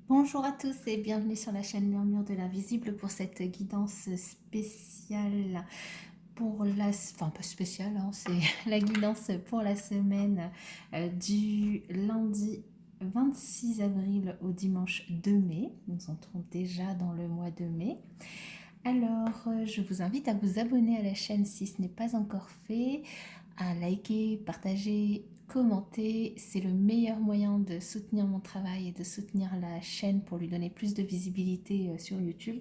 Bonjour à tous et bienvenue sur la chaîne Murmure de l'Invisible pour cette guidance spéciale pour enfin pas spéciale, hein, c'est la guidance pour la semaine du lundi 26 avril au dimanche 2 mai. Nous entrons déjà dans le mois de mai. Alors, je vous invite à vous abonner à la chaîne si ce n'est pas encore fait, à liker, partager, commenter. C'est le meilleur moyen de soutenir mon travail et de soutenir la chaîne pour lui donner plus de visibilité sur YouTube.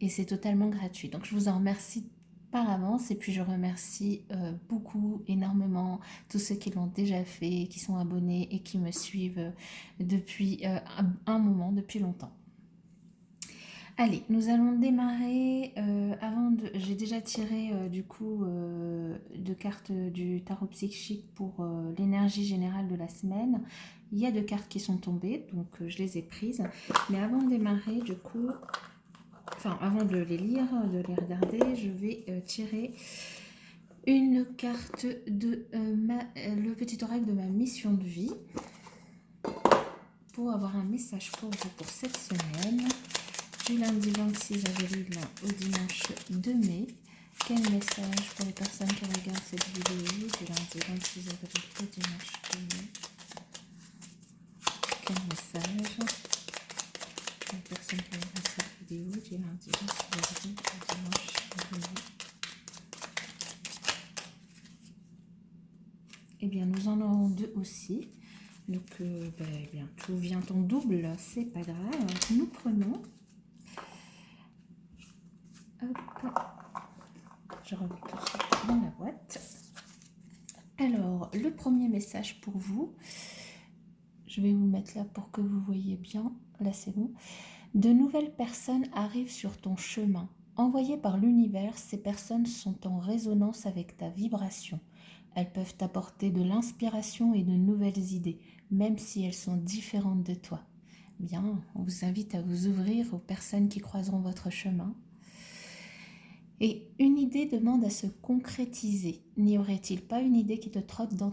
Et c'est totalement gratuit. Donc, je vous en remercie par avance et puis je remercie beaucoup, énormément tous ceux qui l'ont déjà fait, qui sont abonnés et qui me suivent depuis un moment, depuis longtemps. Allez, nous allons démarrer. J'ai déjà tiré deux cartes du tarot psychique pour l'énergie générale de la semaine. Il y a deux cartes qui sont tombées, donc je les ai prises. Mais avant de démarrer, avant de les lire, de les regarder, je vais tirer une carte de le petit oracle de ma mission de vie pour avoir un message pour vous pour cette semaine. Du lundi 26 avril au dimanche 2 mai. Quel message pour les personnes qui regardent cette vidéo du lundi 26 avril au dimanche 2 mai? Quel message pour les personnes qui regardent cette vidéo du lundi 26 avril au dimanche 2 mai? Eh bien, nous en aurons deux aussi. Donc, eh bien, tout vient en double, c'est pas grave. Nous prenons. Hop, je remets tout de suite dans la boîte. Alors, le premier message pour vous, je vais vous mettre là pour que vous voyez bien. Là, c'est bon. De nouvelles personnes arrivent sur ton chemin. Envoyées par l'univers, ces personnes sont en résonance avec ta vibration. Elles peuvent t'apporter de l'inspiration et de nouvelles idées, même si elles sont différentes de toi. Bien, on vous invite à vous ouvrir aux personnes qui croiseront votre chemin. Et une idée demande à se concrétiser. N'y aurait-il pas une idée qui te trotte dans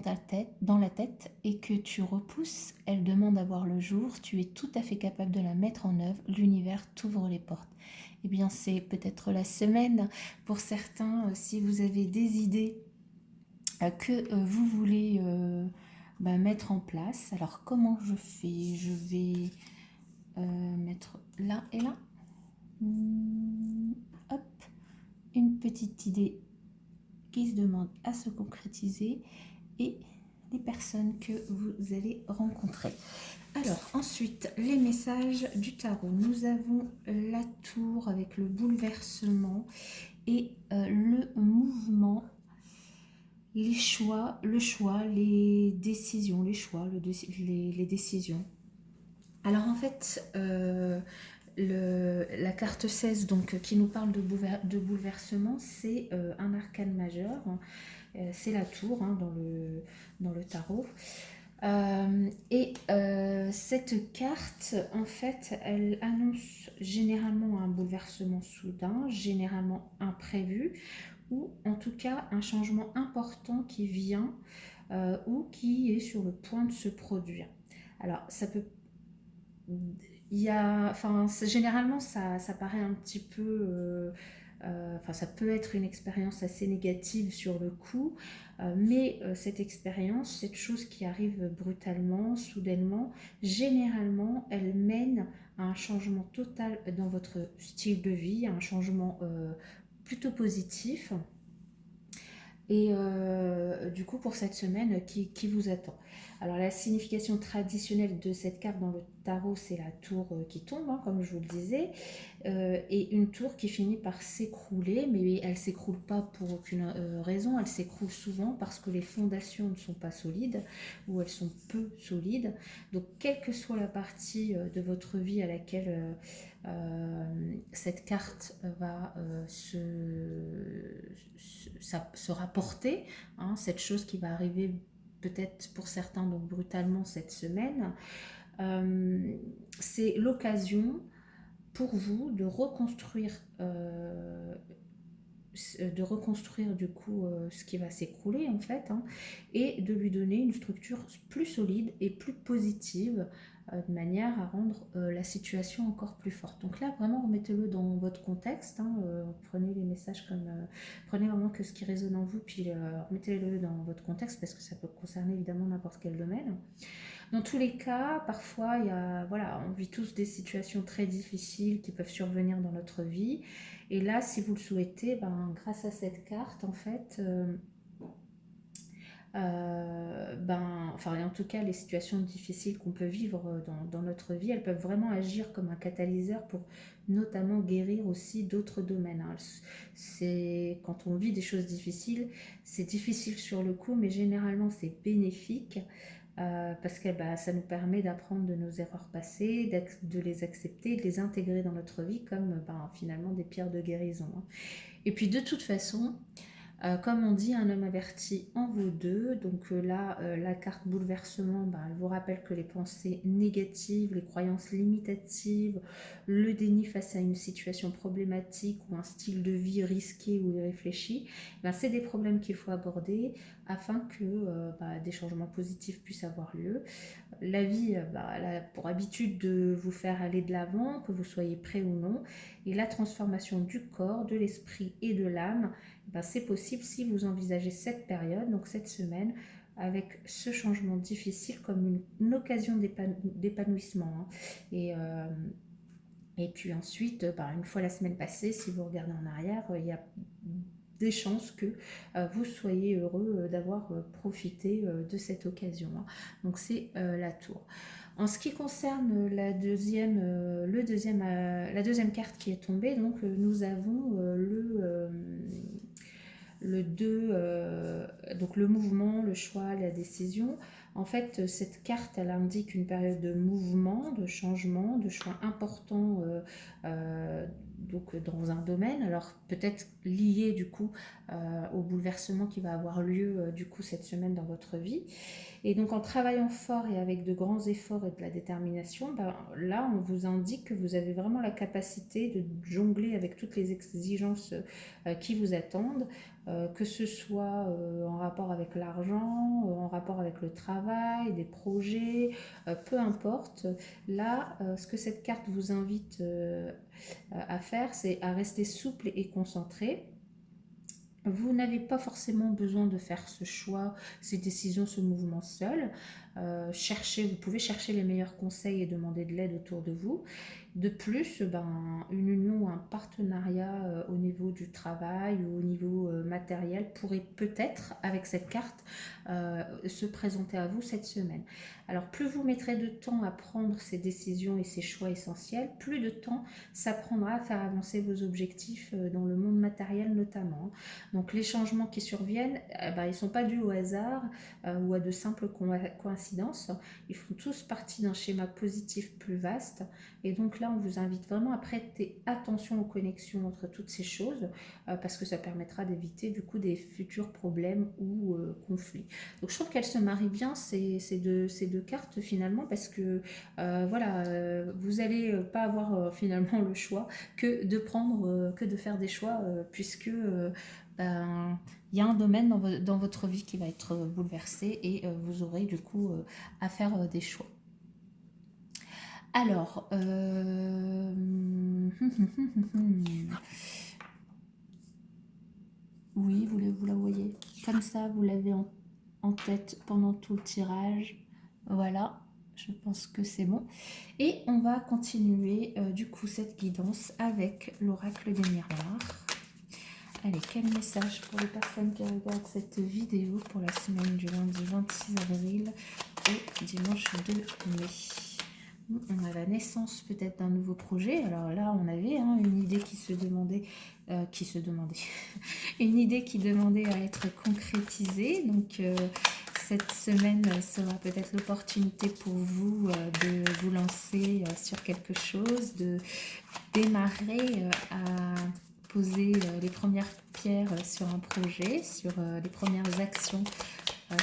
la tête et que tu repousses? Elle demande à voir le jour, tu es tout à fait capable de la mettre en œuvre, l'univers t'ouvre les portes. Eh bien, c'est peut-être la semaine pour certains, si vous avez des idées que vous voulez mettre en place. Alors, comment je fais? Je vais mettre là et là. Hop, une petite idée qui se demande à se concrétiser et les personnes que vous allez rencontrer. Alors ensuite, les messages du tarot. Nous avons la tour avec le bouleversement et le mouvement, les choix, les décisions, les décisions. Alors en fait, la carte 16 donc, qui nous parle de bouleversement, c'est un arcane majeur, c'est la tour dans le tarot. Cette carte, en fait, elle annonce généralement un bouleversement soudain, généralement imprévu, ou en tout cas un changement important qui vient ou qui est sur le point de se produire. Alors, ça peut généralement, ça paraît un petit peu. Ça peut être une expérience assez négative sur le coup, mais cette expérience, cette chose qui arrive brutalement, soudainement, généralement, elle mène à un changement total dans votre style de vie, à un changement plutôt positif. Et du coup, pour cette semaine qui vous attend. Alors, la signification traditionnelle de cette carte dans le tarot, c'est la tour qui tombe, comme je vous le disais, et une tour qui finit par s'écrouler, mais elle ne s'écroule pas pour aucune raison, elle s'écroule souvent parce que les fondations ne sont pas solides ou elles sont peu solides. Donc, quelle que soit la partie de votre vie à laquelle cette carte va se rapporter, cette chose qui va arriver peut-être pour certains donc brutalement cette semaine, c'est l'occasion pour vous de reconstruire de reconstruire du coup ce qui va s'écrouler en fait, hein, et de lui donner une structure plus solide et plus positive, de manière à rendre la situation encore plus forte. Donc là, vraiment, remettez-le dans votre contexte, hein, prenez les messages comme... prenez vraiment que ce qui résonne en vous, puis remettez-le dans votre contexte, parce que ça peut concerner évidemment n'importe quel domaine. Dans tous les cas, parfois, voilà, on vit tous des situations très difficiles qui peuvent survenir dans notre vie. Et là, si vous le souhaitez, grâce à cette carte, en fait, enfin, en tout cas, les situations difficiles qu'on peut vivre dans notre vie, elles peuvent vraiment agir comme un catalyseur pour notamment guérir aussi d'autres domaines, hein. C'est quand on vit des choses difficiles, c'est difficile sur le coup, mais généralement c'est bénéfique, parce que ça nous permet d'apprendre de nos erreurs passées, de les accepter, de les intégrer dans notre vie comme finalement des pierres de guérison, hein. Et puis de toute façon, comme on dit, un homme averti en vaut deux. Donc là, la carte bouleversement, elle vous rappelle que les pensées négatives, les croyances limitatives, le déni face à une situation problématique ou un style de vie risqué ou irréfléchi, c'est des problèmes qu'il faut aborder afin que des changements positifs puissent avoir lieu. La vie, elle a pour habitude de vous faire aller de l'avant, que vous soyez prêt ou non. Et la transformation du corps, de l'esprit et de l'âme, c'est possible si vous envisagez cette période, donc cette semaine, avec ce changement difficile comme une occasion d'épanouissement, hein. Et puis ensuite, une fois la semaine passée, si vous regardez en arrière, il y a des chances que vous soyez heureux d'avoir profité de cette occasion, hein. Donc c'est la tour. En ce qui concerne la deuxième carte qui est tombée, donc nous avons le 2, donc le mouvement, le choix, la décision. En fait, cette carte, elle indique une période de mouvement, de changement, de choix importants, donc dans un domaine. Alors peut-être lié du coup au bouleversement qui va avoir lieu du coup cette semaine dans votre vie. Et donc en travaillant fort et avec de grands efforts et de la détermination, là on vous indique que vous avez vraiment la capacité de jongler avec toutes les exigences qui vous attendent, que ce soit en rapport avec l'argent, en rapport avec le travail, des projets, peu importe. Là, ce que cette carte vous invite à faire, c'est à rester souple et concentré. Vous n'avez pas forcément besoin de faire ce choix, ces décisions, ce mouvement seul. Vous pouvez chercher les meilleurs conseils et demander de l'aide autour de vous. De plus, une union ou un partenariat au niveau du travail ou au niveau matériel pourrait peut-être, avec cette carte, se présenter à vous cette semaine. Alors, plus vous mettrez de temps à prendre ces décisions et ces choix essentiels, plus de temps ça prendra à faire avancer vos objectifs dans le monde matériel notamment. Donc, les changements qui surviennent, ils ne sont pas dus au hasard ou à de simples coïncidences. Ils font tous partie d'un schéma positif plus vaste. Et donc là, on vous invite vraiment à prêter attention aux connexions entre toutes ces choses, parce que ça permettra d'éviter du coup des futurs problèmes ou conflits. Donc je trouve qu'elles se marient bien ces deux cartes finalement, parce que vous n'allez pas avoir finalement le choix que de faire des choix, puisque il y a un domaine dans votre vie qui va être bouleversé et vous aurez du coup à faire des choix. Alors, oui, vous la voyez. Comme ça, vous l'avez en tête pendant tout le tirage. Voilà, je pense que c'est bon. Et on va continuer du coup cette guidance avec l'oracle des miroirs. Allez, quel message pour les personnes qui regardent cette vidéo pour la semaine du lundi 26 avril au dimanche 2 mai. On a la naissance peut-être d'un nouveau projet. Alors là, on avait une idée qui se demandait, une idée qui demandait à être concrétisée. Donc cette semaine sera peut-être l'opportunité pour vous de vous lancer sur quelque chose, de démarrer à poser les premières pierres sur un projet, sur les premières actions,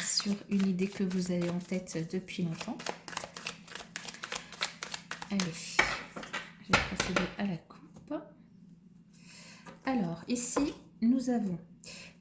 sur une idée que vous avez en tête depuis longtemps. Allez, je vais procéder à la coupe. Alors, ici, nous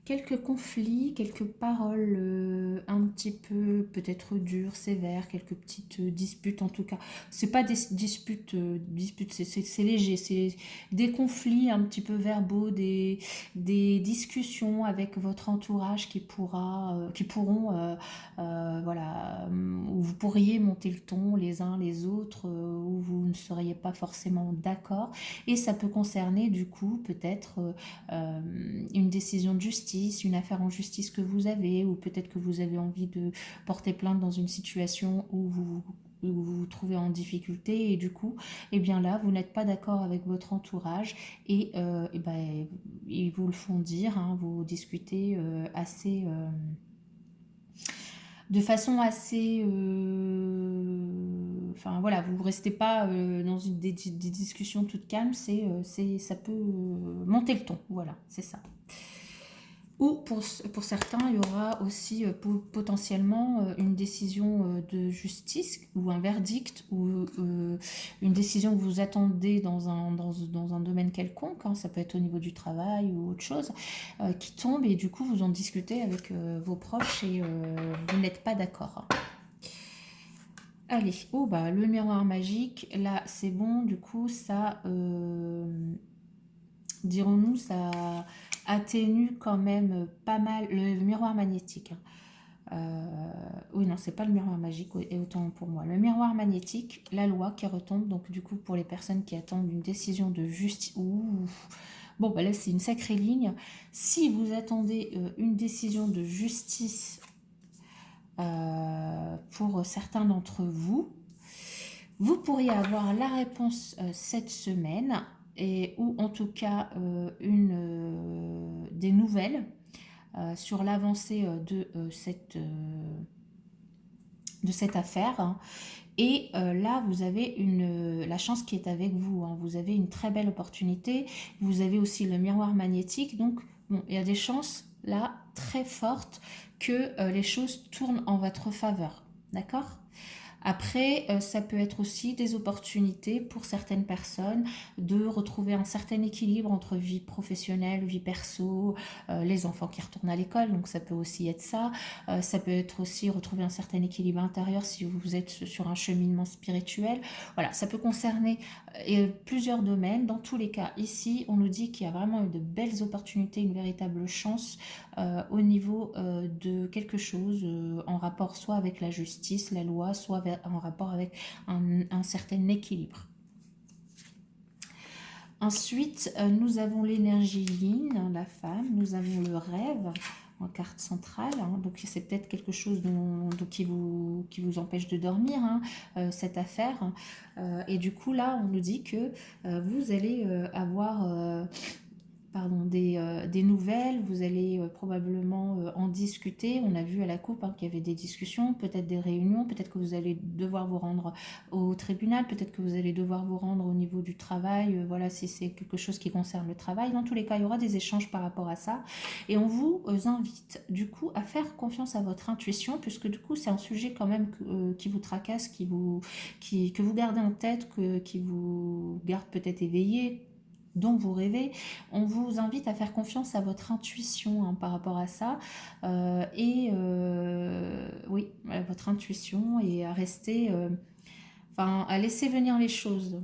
quelques conflits, quelques paroles un petit peu peut-être dures, sévères, quelques petites disputes en tout cas. C'est pas des disputes, disputes c'est léger, c'est des conflits un petit peu verbaux, des discussions avec votre entourage qui pourront, voilà, où vous pourriez monter le ton les uns les autres, où vous ne seriez pas forcément d'accord. Et ça peut concerner du coup peut-être une décision de justice, une affaire en justice que vous avez, ou peut-être que vous avez envie de porter plainte dans une situation où vous vous trouvez en difficulté et du coup, eh bien là, vous n'êtes pas d'accord avec votre entourage et ben, ils vous le font dire, hein, vous discutez de façon assez... enfin voilà, vous ne restez pas dans des discussions toutes calmes, ça peut monter le ton, voilà, c'est ça. Ou pour certains, il y aura aussi potentiellement une décision de justice ou un verdict ou une décision que vous attendez dans un domaine quelconque, hein, ça peut être au niveau du travail ou autre chose, qui tombe et du coup vous en discutez avec vos proches et vous n'êtes pas d'accord. Allez, oh bah le miroir magique, là c'est bon, du coup ça, dirons-nous, ça atténue quand même pas mal le miroir magnétique. Hein. Oui, non, c'est pas le miroir magique, et autant pour moi. Le miroir magnétique, la loi qui retombe, donc du coup pour les personnes qui attendent une décision de justice, bon, bah là c'est une sacrée ligne. Si vous attendez une décision de justice pour certains d'entre vous, vous pourriez avoir la réponse cette semaine, ou en tout cas des nouvelles sur l'avancée de cette affaire. Hein. Et là, vous avez la chance qui est avec vous. Hein. Vous avez une très belle opportunité. Vous avez aussi le miroir magnétique. Donc, bon, il y a des chances là très fortes que les choses tournent en votre faveur. D'accord ? Après, ça peut être aussi des opportunités pour certaines personnes de retrouver un certain équilibre entre vie professionnelle, vie perso, les enfants qui retournent à l'école, donc ça peut aussi être ça. Ça peut être aussi retrouver un certain équilibre intérieur si vous êtes sur un cheminement spirituel. Voilà, ça peut concerner plusieurs domaines. Dans tous les cas, ici, on nous dit qu'il y a vraiment de belles opportunités, une véritable chance au niveau de quelque chose en rapport soit avec la justice, la loi, soit en rapport avec un certain équilibre. Ensuite, nous avons l'énergie yin, hein, la femme, nous avons le rêve en carte centrale, hein, donc c'est peut-être quelque chose qui vous empêche de dormir, hein, cette affaire, et du coup là on nous dit que vous allez avoir des nouvelles, vous allez probablement en discuter. On a vu à la coupe hein, qu'il y avait des discussions, peut-être des réunions, peut-être que vous allez devoir vous rendre au tribunal, peut-être que vous allez devoir vous rendre au niveau du travail, voilà, si c'est quelque chose qui concerne le travail. Dans tous les cas, il y aura des échanges par rapport à ça. Et on vous invite du coup à faire confiance à votre intuition, puisque du coup c'est un sujet quand même qui vous tracasse, que vous gardez en tête, qui vous garde peut-être éveillé, dont vous rêvez. On vous invite à faire confiance à votre intuition hein, par rapport à ça. Oui, à votre intuition et à rester... à laisser venir les choses.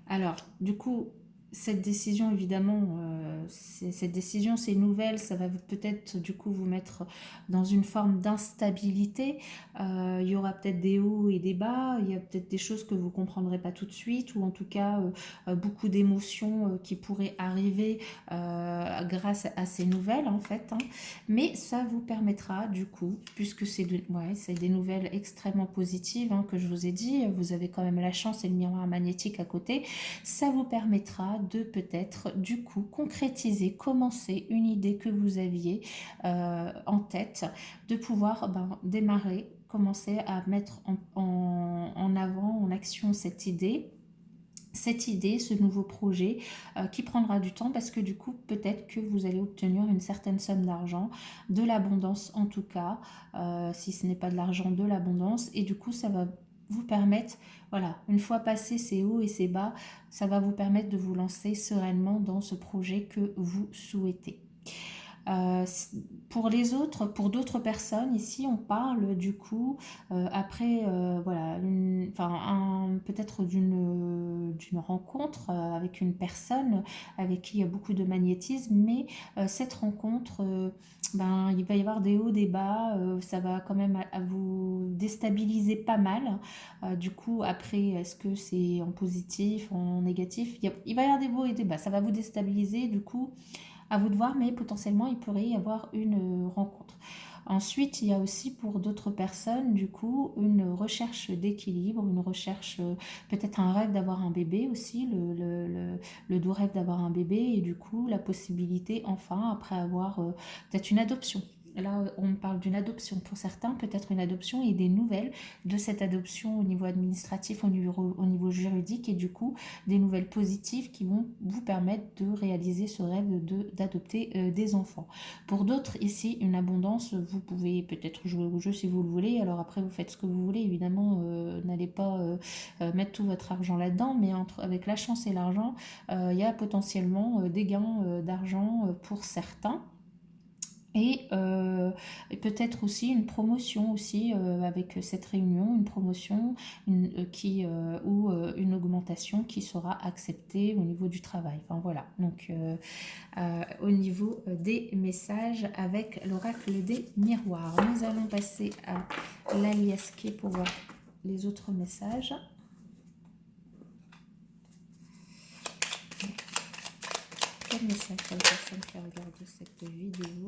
Alors, du coup, cette décision, évidemment, c'est nouvelle, ça va peut-être du coup vous mettre dans une forme d'instabilité. Il y aura peut-être des hauts et des bas, il y a peut-être des choses que vous ne comprendrez pas tout de suite, ou en tout cas beaucoup d'émotions qui pourraient arriver grâce à ces nouvelles en fait. Hein. Mais ça vous permettra du coup, puisque c'est des nouvelles extrêmement positives hein, que je vous ai dit, vous avez quand même la chance et le miroir magnétique à côté. Ça vous permettra de peut-être du coup concrétiser, commencer une idée que vous aviez en tête, de pouvoir démarrer, commencer à mettre en avant, en action cette idée, ce nouveau projet qui prendra du temps parce que du coup peut-être que vous allez obtenir une certaine somme d'argent, de l'abondance en tout cas, si ce n'est pas de l'argent, de l'abondance et du coup ça va vous permettre, voilà, une fois passé ces hauts et ces bas, ça va vous permettre de vous lancer sereinement dans ce projet que vous souhaitez. Euh, pour les autres, pour d'autres personnes, ici on parle du coup après voilà, peut-être d'une rencontre avec une personne avec qui il y a beaucoup de magnétisme, mais cette rencontre, ben, il va y avoir des hauts, des bas, ça va quand même à vous déstabiliser pas mal. Du coup, après, est-ce que c'est en positif, en négatif? Il va y avoir des hauts et des bas, ça va vous déstabiliser, du coup à vous de voir, mais potentiellement il pourrait y avoir une rencontre. Ensuite, il y a aussi pour d'autres personnes, du coup, une recherche d'équilibre, une recherche, peut-être un rêve d'avoir un bébé aussi, le doux rêve d'avoir un bébé, et du coup, la possibilité, enfin, après avoir peut-être une adoption. Là, on parle d'une adoption pour certains, peut-être une adoption et des nouvelles de cette adoption au niveau administratif, au niveau juridique, et du coup, des nouvelles positives qui vont vous permettre de réaliser ce rêve d'adopter des enfants. Pour d'autres, ici, une abondance, vous pouvez peut-être jouer au jeu si vous le voulez, alors après vous faites ce que vous voulez, évidemment, n'allez pas mettre tout votre argent là-dedans, mais avec la chance et l'argent, il y a potentiellement des gains d'argent pour certains. Et peut-être aussi une promotion aussi avec cette réunion, une promotion ou une augmentation qui sera acceptée au niveau du travail. Enfin voilà, donc au niveau des messages avec l'oracle des miroirs. Nous allons passer à l'alias qui pour voir les autres messages. Quel message pour les personnes qui regardent cette vidéo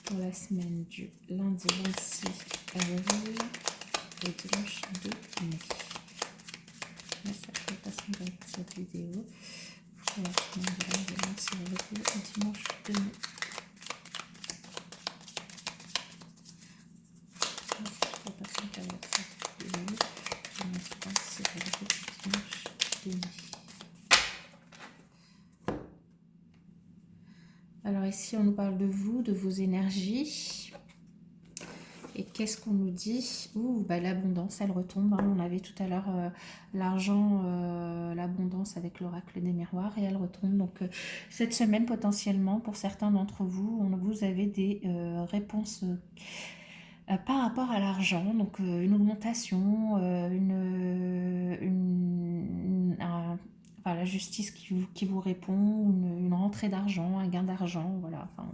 pour la semaine du lundi 26 avril au dimanche 2 mai. Message pour les personnes qui regardent cette vidéo pour la semaine du lundi 26 avril au dimanche 2 mai. Message pour les personnes qui regardent cette vidéo pour la semaine du dimanche 2 mai. Alors ici, on nous parle de vous, de vos énergies. Et qu'est-ce qu'on nous dit? Bah, l'abondance, elle retombe. Hein. On avait tout à l'heure l'argent, l'abondance avec l'oracle des miroirs et elle retombe. Donc cette semaine, potentiellement, pour certains d'entre vous, vous avez des réponses par rapport à l'argent. Donc une augmentation, la justice qui vous répond, une rentrée d'argent, un gain d'argent, voilà, enfin,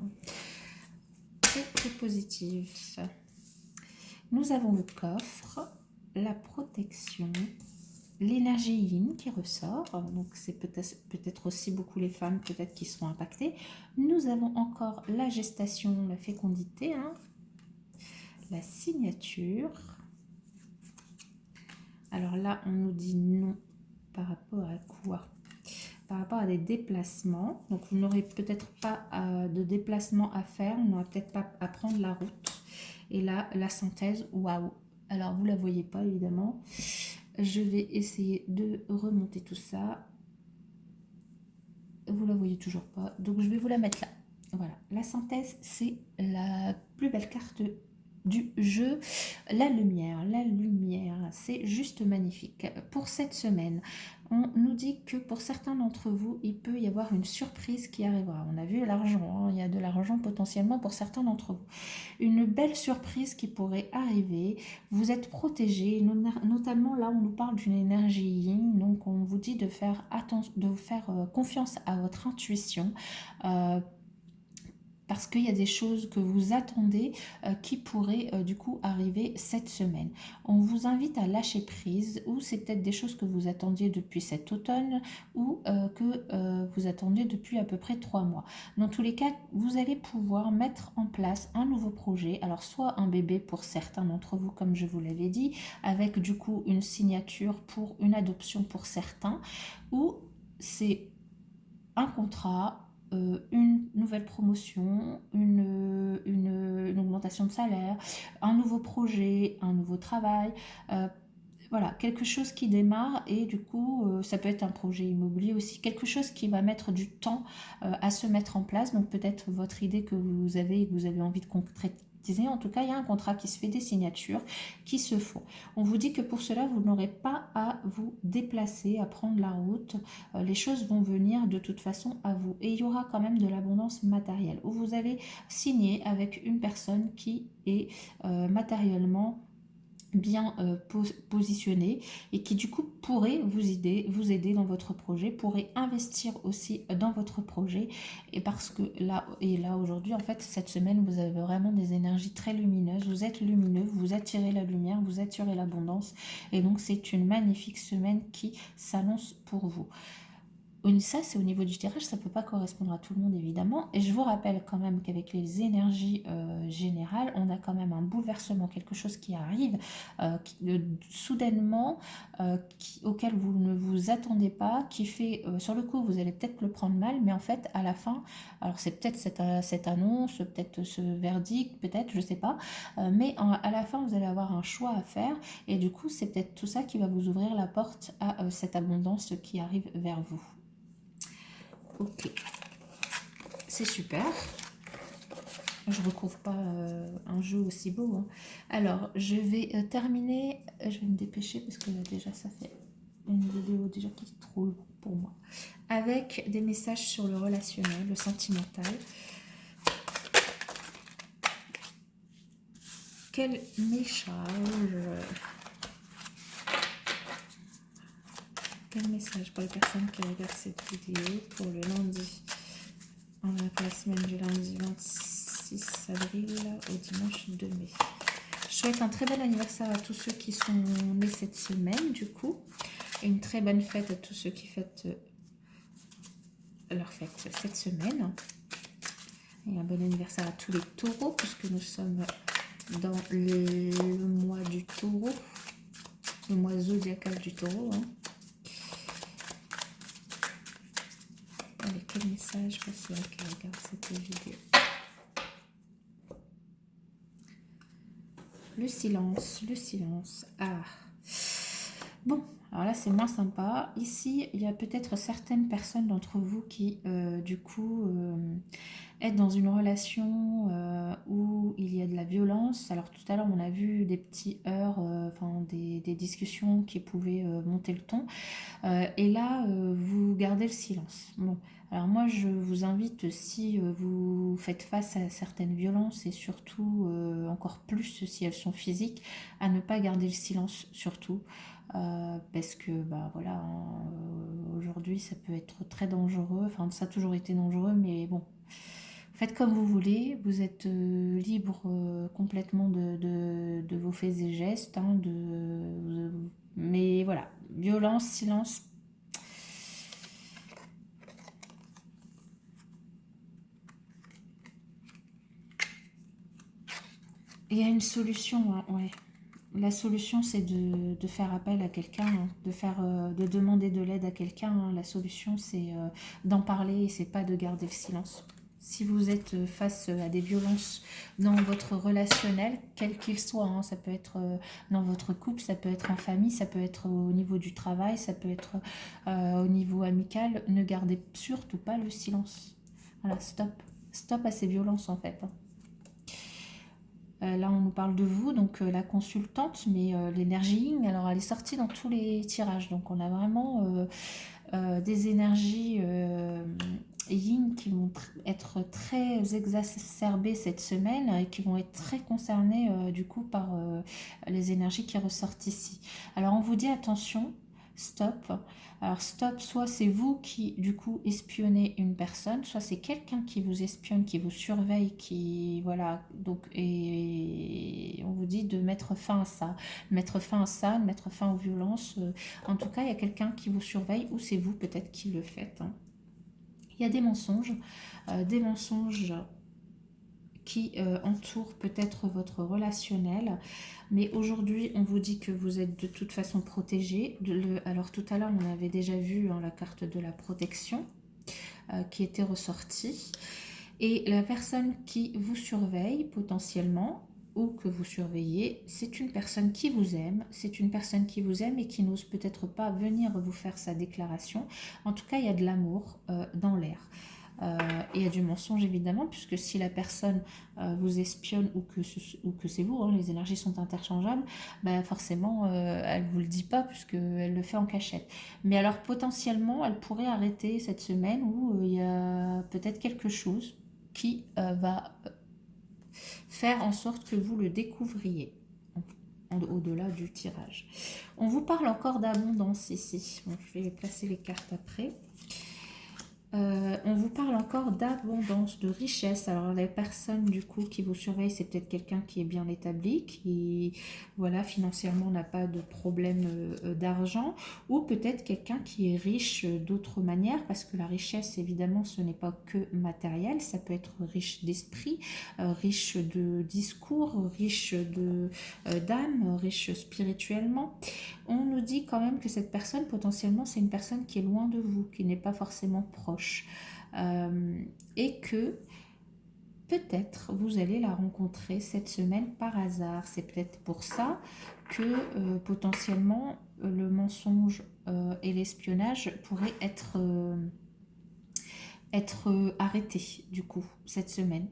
très positif. Nous avons le coffre, la protection, l'énergie yin qui ressort, donc c'est peut-être aussi beaucoup les femmes peut-être qui seront impactées. Nous avons encore la gestation, la fécondité, hein, la signature. Alors là, on nous dit non par rapport à quoi? Par rapport à des déplacements. Donc, vous n'aurez peut-être pas de déplacement à faire. On n'aura peut-être pas à prendre la route. Et là, la synthèse, waouh. Alors, vous ne la voyez pas, évidemment. Je vais essayer de remonter tout ça. Vous ne la voyez toujours pas. Donc, je vais vous la mettre là. Voilà. La synthèse, c'est la plus belle carte du jeu. La lumière, c'est juste magnifique. Pour cette semaine, on nous dit que pour certains d'entre vous, il peut y avoir une surprise qui arrivera. On a vu l'argent, hein, il y a de l'argent potentiellement pour certains d'entre vous. Une belle surprise qui pourrait arriver. Vous êtes protégé, notamment là, on nous parle d'une énergie yin. Donc, on vous dit de faire confiance à votre intuition. Parce qu'il y a des choses que vous attendez qui pourraient du coup arriver cette semaine. On vous invite à lâcher prise, ou c'est peut-être des choses que vous attendiez depuis cet automne, ou que vous attendiez depuis à peu près 3 mois. Dans tous les cas, vous allez pouvoir mettre en place un nouveau projet, alors soit un bébé pour certains d'entre vous, comme je vous l'avais dit, avec du coup une signature pour une adoption pour certains, ou c'est un contrat, une nouvelle promotion, une augmentation de salaire, un nouveau projet, un nouveau travail, voilà, quelque chose qui démarre et du coup, ça peut être un projet immobilier aussi, quelque chose qui va mettre du temps à se mettre en place. Donc peut-être votre idée que vous avez et que vous avez envie de disais, en tout cas, il y a un contrat qui se fait, des signatures qui se font. On vous dit que pour cela, vous n'aurez pas à vous déplacer, à prendre la route. Les choses vont venir de toute façon à vous. Et il y aura quand même de l'abondance matérielle, où vous avez signé avec une personne qui est matériellement bien positionné et qui du coup pourrait vous aider dans votre projet, pourrait investir aussi dans votre projet, et parce que là aujourd'hui en fait cette semaine vous avez vraiment des énergies très lumineuses, vous êtes lumineux, vous attirez la lumière, vous attirez l'abondance, et donc c'est une magnifique semaine qui s'annonce pour vous. Ça, c'est au niveau du tirage, ça ne peut pas correspondre à tout le monde évidemment. Et je vous rappelle quand même qu'avec les énergies générales, on a quand même un bouleversement, quelque chose qui arrive soudainement, auquel vous ne vous attendez pas, qui fait, sur le coup, vous allez peut-être le prendre mal, mais en fait, à la fin, alors c'est peut-être cette annonce, peut-être ce verdict, peut-être, je ne sais pas, mais à la fin, vous allez avoir un choix à faire, et du coup, c'est peut-être tout ça qui va vous ouvrir la porte à cette abondance qui arrive vers vous. Ok, c'est super. Je ne retrouve pas un jeu aussi beau. Hein. Alors, je vais terminer. Je vais me dépêcher parce que là, déjà, ça fait une vidéo déjà qui est trop longue pour moi. Avec des messages sur le relationnel, le sentimental. Quel message? Quel message pour les personnes qui regardent cette vidéo pour le lundi? On a la semaine du lundi 26 avril au dimanche 2 mai. Je souhaite un très bel anniversaire à tous ceux qui sont nés cette semaine, du coup. Et une très bonne fête à tous ceux qui fêtent leur fête cette semaine. Et un bon anniversaire à tous les taureaux, puisque nous sommes dans le mois du taureau. Le mois zodiacal du taureau. Hein. Allez, quel message pour ceux qui regardent cette vidéo? Le silence, le silence. Ah. Bon, alors là, c'est moins sympa. Ici, il y a peut-être certaines personnes d'entre vous qui, du coup, êtes dans une relation où il y a de la violence. Alors tout à l'heure, on a vu des petits heurts, enfin des discussions qui pouvaient monter le ton. Et là, vous gardez le silence. Bon, alors moi, je vous invite, si vous faites face à certaines violences, et surtout encore plus si elles sont physiques, à ne pas garder le silence, surtout. Parce que, bah voilà, hein, aujourd'hui, ça peut être très dangereux. Enfin, ça a toujours été dangereux, mais bon. Faites comme vous voulez, vous êtes libre complètement de vos faits et gestes, hein, mais voilà, violence, silence. Il y a une solution, hein, ouais. La solution, c'est de faire appel à quelqu'un, hein, de demander de l'aide à quelqu'un. Hein. La solution, c'est d'en parler, et c'est pas de garder le silence. Si vous êtes face à des violences dans votre relationnel, quel qu'il soit, hein, ça peut être dans votre couple, ça peut être en famille, ça peut être au niveau du travail, ça peut être au niveau amical, ne gardez surtout pas le silence. Voilà, stop. Stop à ces violences en fait. Hein. Là, on nous parle de vous, donc la consultante, mais l'énergie Yin, alors elle est sortie dans tous les tirages. Donc on a vraiment des énergies Yin qui vont être très exacerbées cette semaine et qui vont être très concernées du coup par les énergies qui ressortent ici. Alors on vous dit attention, stop. Alors stop, soit c'est vous qui du coup espionnez une personne, soit c'est quelqu'un qui vous espionne, qui vous surveille, qui voilà, donc et on vous dit de mettre fin à ça, mettre fin à ça, mettre fin aux violences. En tout cas, il y a quelqu'un qui vous surveille, ou c'est vous peut-être qui le faites. Hein. Il y a des mensonges qui entourent peut-être votre relationnel. Mais aujourd'hui, on vous dit que vous êtes de toute façon protégé. Alors tout à l'heure, on avait déjà vu hein, la carte de la protection qui était ressortie. Et la personne qui vous surveille potentiellement, ou que vous surveillez, c'est une personne qui vous aime, c'est une personne qui vous aime et qui n'ose peut-être pas venir vous faire sa déclaration. En tout cas, il y a de l'amour dans l'air. Et il y a du mensonge évidemment, puisque si la personne vous espionne ou que c'est vous, hein, les énergies sont interchangeables, bah forcément elle ne vous le dit pas puisqu'elle le fait en cachette. Mais alors potentiellement elle pourrait arrêter cette semaine où il y a peut-être quelque chose qui va faire en sorte que vous le découvriez au-delà du tirage. On vous parle encore d'abondance ici. Bon, je vais placer les cartes après. On vous parle encore d'abondance, de richesse. Alors les personnes du coup qui vous surveillent, c'est peut-être quelqu'un qui est bien établi, qui voilà financièrement n'a pas de problème d'argent, ou peut-être quelqu'un qui est riche d'autres manières, parce que la richesse évidemment ce n'est pas que matériel, ça peut être riche d'esprit, riche de discours, riche de d'âme, riche spirituellement. On nous dit quand même que cette personne, potentiellement, c'est une personne qui est loin de vous, qui n'est pas forcément proche. Et que peut-être vous allez la rencontrer cette semaine par hasard. C'est peut-être pour ça que potentiellement le mensonge et l'espionnage pourraient être arrêtés du coup cette semaine.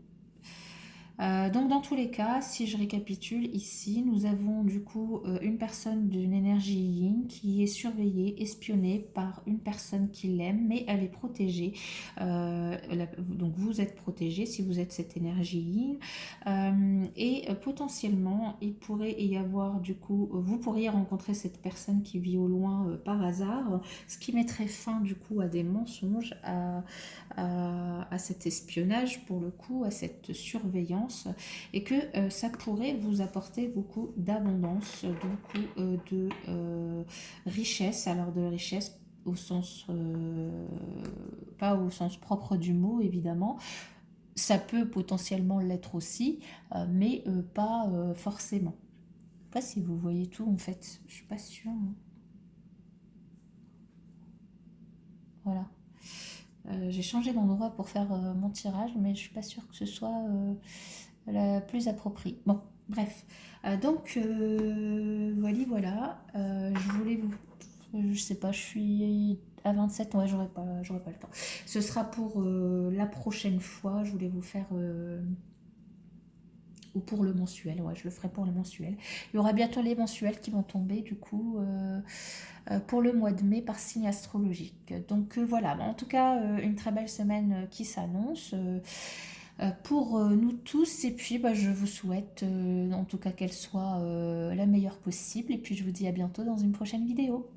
Donc dans tous les cas, si je récapitule ici, nous avons du coup une personne d'une énergie yin qui est surveillée, espionnée par une personne qui l'aime, mais elle est protégée. Donc vous êtes protégé si vous êtes cette énergie yin. Et potentiellement, il pourrait y avoir du coup, vous pourriez rencontrer cette personne qui vit au loin par hasard, ce qui mettrait fin du coup à des mensonges, à cet espionnage pour le coup, à cette surveillance, et que ça pourrait vous apporter beaucoup d'abondance, beaucoup de richesse, alors de richesse au sens, pas au sens propre du mot évidemment, ça peut potentiellement l'être aussi, mais pas forcément. Je sais pas si vous voyez tout en fait, je suis pas sûre, hein. Voilà. J'ai changé d'endroit pour faire mon tirage, mais je suis pas sûre que ce soit la plus appropriée. Bon, bref. Voilà. Je voulais vous... Je sais pas, je suis à 27, ouais, j'aurais pas le temps. Ce sera pour la prochaine fois, je voulais vous faire... ou pour le mensuel, ouais, je le ferai pour le mensuel. Il y aura bientôt les mensuels qui vont tomber, du coup... pour le mois de mai par signe astrologique. Donc voilà, en tout cas, une très belle semaine qui s'annonce pour nous tous. Et puis, bah, je vous souhaite en tout cas qu'elle soit la meilleure possible. Et puis, je vous dis à bientôt dans une prochaine vidéo.